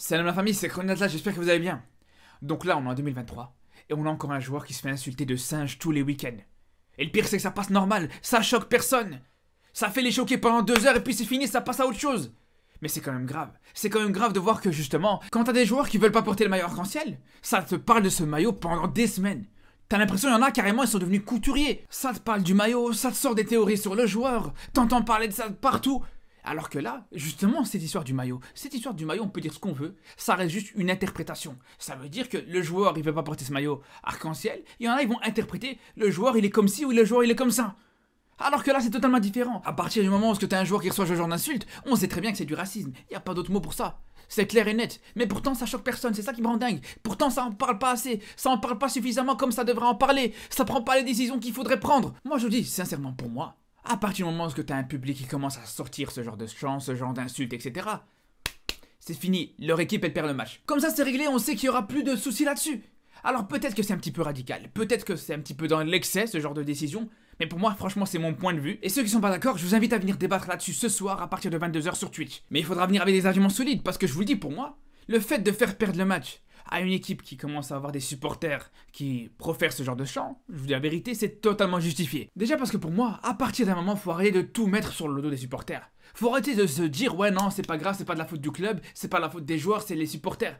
Salam la famille, c'est Chronatla, j'espère que vous allez bien. Donc là, on est en 2023, et on a encore un joueur qui se fait insulter de singe tous les week-ends. Et le pire, c'est que ça passe normal, ça choque personne. Ça fait les choquer pendant 2 heures, et puis c'est fini, ça passe à autre chose. Mais c'est quand même grave. C'est quand même grave de voir que justement, quand t'as des joueurs qui veulent pas porter le maillot arc-en-ciel, ça te parle de ce maillot pendant des semaines. T'as l'impression qu'il y en a carrément, ils sont devenus couturiers. Ça te parle du maillot, ça te sort des théories sur le joueur, t'entends parler de ça partout. Alors que là, justement, cette histoire du maillot, on peut dire ce qu'on veut, ça reste juste une interprétation. Ça veut dire que le joueur, il veut pas porter ce maillot arc-en-ciel, il y en a, ils vont interpréter, le joueur, il est comme ci ou le joueur, il est comme ça. Alors que là, c'est totalement différent. À partir du moment où tu as un joueur qui reçoit ce genre d'insulte, on sait très bien que c'est du racisme. Il n'y a pas d'autre mot pour ça. C'est clair et net. Mais pourtant, ça choque personne. C'est ça qui me rend dingue. Pourtant, ça en parle pas assez. Ça en parle pas suffisamment comme ça devrait en parler. Ça prend pas les décisions qu'il faudrait prendre. Moi, je dis, sincèrement, pour moi, à partir du moment où tu as un public qui commence à sortir ce genre de chants, ce genre d'insultes, etc., c'est fini. Leur équipe, elle perd le match. Comme ça, c'est réglé. On sait qu'il y aura plus de soucis là-dessus. Alors peut-être que c'est un petit peu radical. Peut-être que c'est un petit peu dans l'excès, ce genre de décision. Mais pour moi, franchement, c'est mon point de vue. Et ceux qui sont pas d'accord, je vous invite à venir débattre là-dessus ce soir à partir de 22h sur Twitch. Mais il faudra venir avec des arguments solides, parce que je vous le dis, pour moi, le fait de faire perdre le match à une équipe qui commence à avoir des supporters qui profèrent ce genre de chant, je vous dis la vérité, c'est totalement justifié. Déjà parce que pour moi, à partir d'un moment, faut arrêter de tout mettre sur le dos des supporters. Faut arrêter de se dire, ouais non, c'est pas grave, c'est pas de la faute du club, c'est pas la faute des joueurs, c'est les supporters.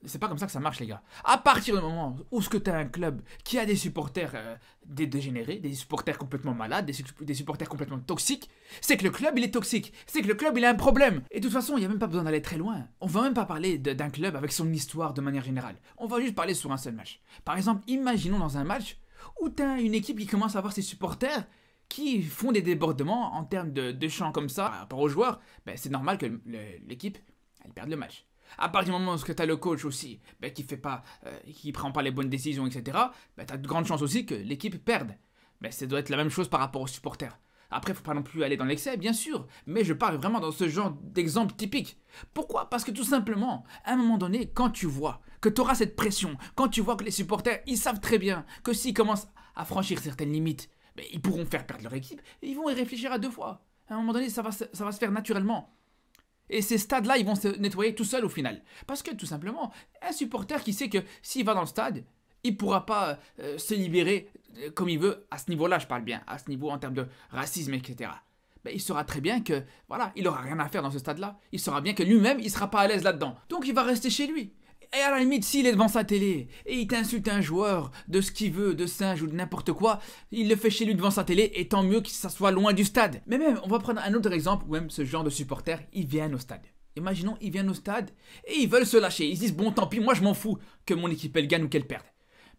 C'est pas comme ça que ça marche, les gars. À partir du moment où tu as un club qui a des supporters dégénérés, des supporters complètement malades, des supporters complètement toxiques, c'est que le club il est toxique, c'est que le club il a un problème. Et de toute façon, il n'y a même pas besoin d'aller très loin. On va même pas parler d'un club avec son histoire de manière générale. On va juste parler sur un seul match. Par exemple, imaginons dans un match où tu as une équipe qui commence à avoir ses supporters qui font des débordements en termes de chants comme ça par rapport aux joueurs. Ben, c'est normal que l'équipe elle perde le match. À partir du moment où tu as le coach aussi qui prend pas les bonnes décisions, etc., tu as de grandes chances aussi que l'équipe perde. Ça doit être la même chose par rapport aux supporters. Après, faut pas non plus aller dans l'excès, bien sûr, mais je parle vraiment dans ce genre d'exemple typique. Pourquoi ? Parce que tout simplement, à un moment donné, quand tu vois que tu auras cette pression, quand tu vois que les supporters, ils savent très bien que s'ils commencent à franchir certaines limites, ils pourront faire perdre leur équipe, et ils vont y réfléchir à 2 fois. À un moment donné, ça va se faire naturellement. Et ces stades-là, ils vont se nettoyer tout seuls au final. Parce que tout simplement, un supporter qui sait que s'il va dans le stade, il ne pourra pas se libérer comme il veut, à ce niveau-là, je parle bien, à ce niveau en termes de racisme, etc. Il saura très bien que, voilà, il n'aura rien à faire dans ce stade-là. Il saura bien que lui-même, il ne sera pas à l'aise là-dedans. Donc il va rester chez lui. Et à la limite, s'il est devant sa télé et il t'insulte un joueur de ce qu'il veut, de singe ou de n'importe quoi, il le fait chez lui devant sa télé et tant mieux que ça soit loin du stade. Mais même, on va prendre un autre exemple où même ce genre de supporters, ils viennent au stade. Imaginons, ils viennent au stade et ils veulent se lâcher. Ils se disent, bon, tant pis, moi je m'en fous que mon équipe elle gagne ou qu'elle perde.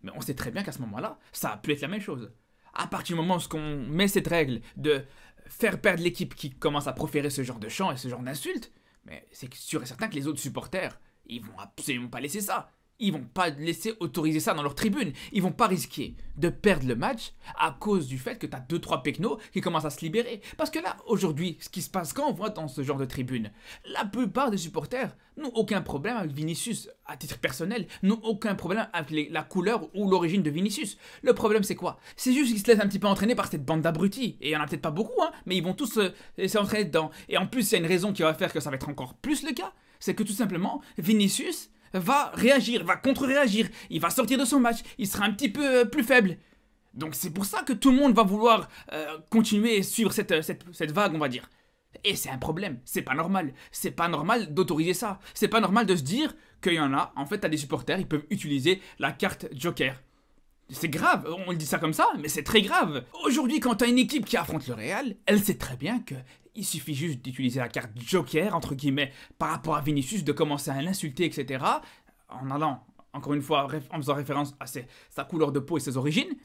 Mais on sait très bien qu'à ce moment-là, ça a pu être la même chose. À partir du moment où on met cette règle de faire perdre l'équipe qui commence à proférer ce genre de chants et ce genre d'insultes, mais c'est sûr et certain que les autres supporters, ils vont absolument pas laisser ça. Ils vont pas laisser autoriser ça dans leur tribune. Ils vont pas risquer de perdre le match à cause du fait que t'as 2-3 pecnos qui commencent à se libérer. Parce que là, aujourd'hui, ce qui se passe quand on voit dans ce genre de tribune, la plupart des supporters n'ont aucun problème avec Vinicius à titre personnel, n'ont aucun problème avec la couleur ou l'origine de Vinicius. Le problème c'est quoi ? C'est juste qu'ils se laissent un petit peu entraîner par cette bande d'abrutis. Et il y en a peut-être pas beaucoup, mais ils vont tous se laisser entraîner dedans. Et en plus, il y a une raison qui va faire que ça va être encore plus le cas. C'est que tout simplement, Vinicius va réagir, va contre-réagir, il va sortir de son match, il sera un petit peu plus faible. Donc c'est pour ça que tout le monde va vouloir continuer et suivre cette vague, on va dire. Et c'est un problème, c'est pas normal d'autoriser ça. C'est pas normal de se dire qu'il y en a, en fait, t'as des supporters, ils peuvent utiliser la carte Joker. C'est grave, on le dit ça comme ça, mais c'est très grave. Aujourd'hui, quand t'as une équipe qui affronte le Real, elle sait très bien que il suffit juste d'utiliser la carte Joker, entre guillemets, par rapport à Vinicius, de commencer à l'insulter, etc. En allant, encore une fois, en faisant référence à sa couleur de peau et ses origines,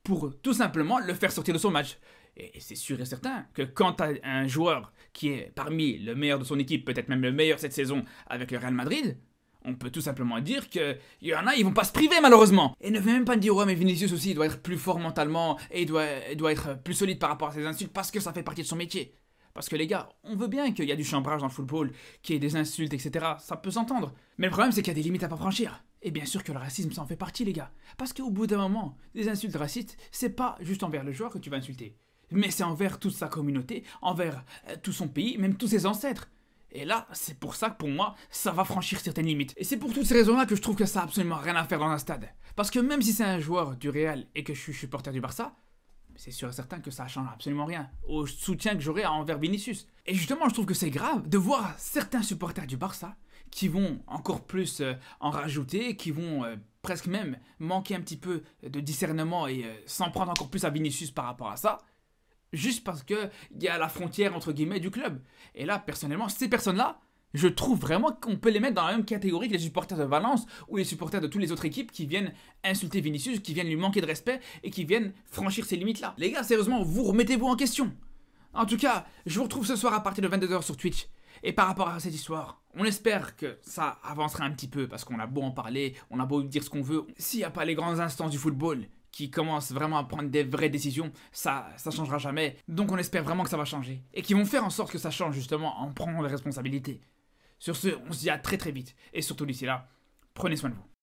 pour tout simplement le faire sortir de son match. Et c'est sûr et certain que quand t'as un joueur qui est parmi le meilleur de son équipe, peut-être même le meilleur cette saison avec le Real Madrid, on peut tout simplement dire qu'il y en a, ils vont pas se priver malheureusement. Et ne veut même pas dire, ouais mais Vinicius aussi, il doit être plus fort mentalement et il doit être plus solide par rapport à ses insultes parce que ça fait partie de son métier. Parce que les gars, on veut bien qu'il y a du chambrage dans le football, qu'il y ait des insultes, etc. Ça peut s'entendre. Mais le problème, c'est qu'il y a des limites à pas franchir. Et bien sûr que le racisme, ça en fait partie, les gars. Parce qu'au bout d'un moment, des insultes racistes, c'est pas juste envers le joueur que tu vas insulter. Mais c'est envers toute sa communauté, envers tout son pays, même tous ses ancêtres. Et là, c'est pour ça que pour moi, ça va franchir certaines limites. Et c'est pour toutes ces raisons-là que je trouve que ça a absolument rien à faire dans un stade. Parce que même si c'est un joueur du Real et que je suis supporter du Barça, c'est sûr et certain que ça change absolument rien au soutien que j'aurai envers Vinicius. Et justement, je trouve que c'est grave de voir certains supporters du Barça qui vont encore plus en rajouter, qui vont presque même manquer un petit peu de discernement et s'en prendre encore plus à Vinicius par rapport à ça, juste parce qu'il y a la frontière entre guillemets du club. Et là, personnellement, ces personnes-là, je trouve vraiment qu'on peut les mettre dans la même catégorie que les supporters de Valence ou les supporters de toutes les autres équipes qui viennent insulter Vinicius, qui viennent lui manquer de respect et qui viennent franchir ces limites-là. Les gars, sérieusement, vous remettez-vous en question. En tout cas, je vous retrouve ce soir à partir de 22h sur Twitch. Et par rapport à cette histoire, on espère que ça avancera un petit peu parce qu'on a beau en parler, on a beau dire ce qu'on veut. S'il n'y a pas les grandes instances du football qui commencent vraiment à prendre des vraies décisions, ça changera jamais. Donc on espère vraiment que ça va changer. Et qu'ils vont faire en sorte que ça change justement en prenant les responsabilités. Sur ce, on se dit à très très vite. Et surtout d'ici là, prenez soin de vous.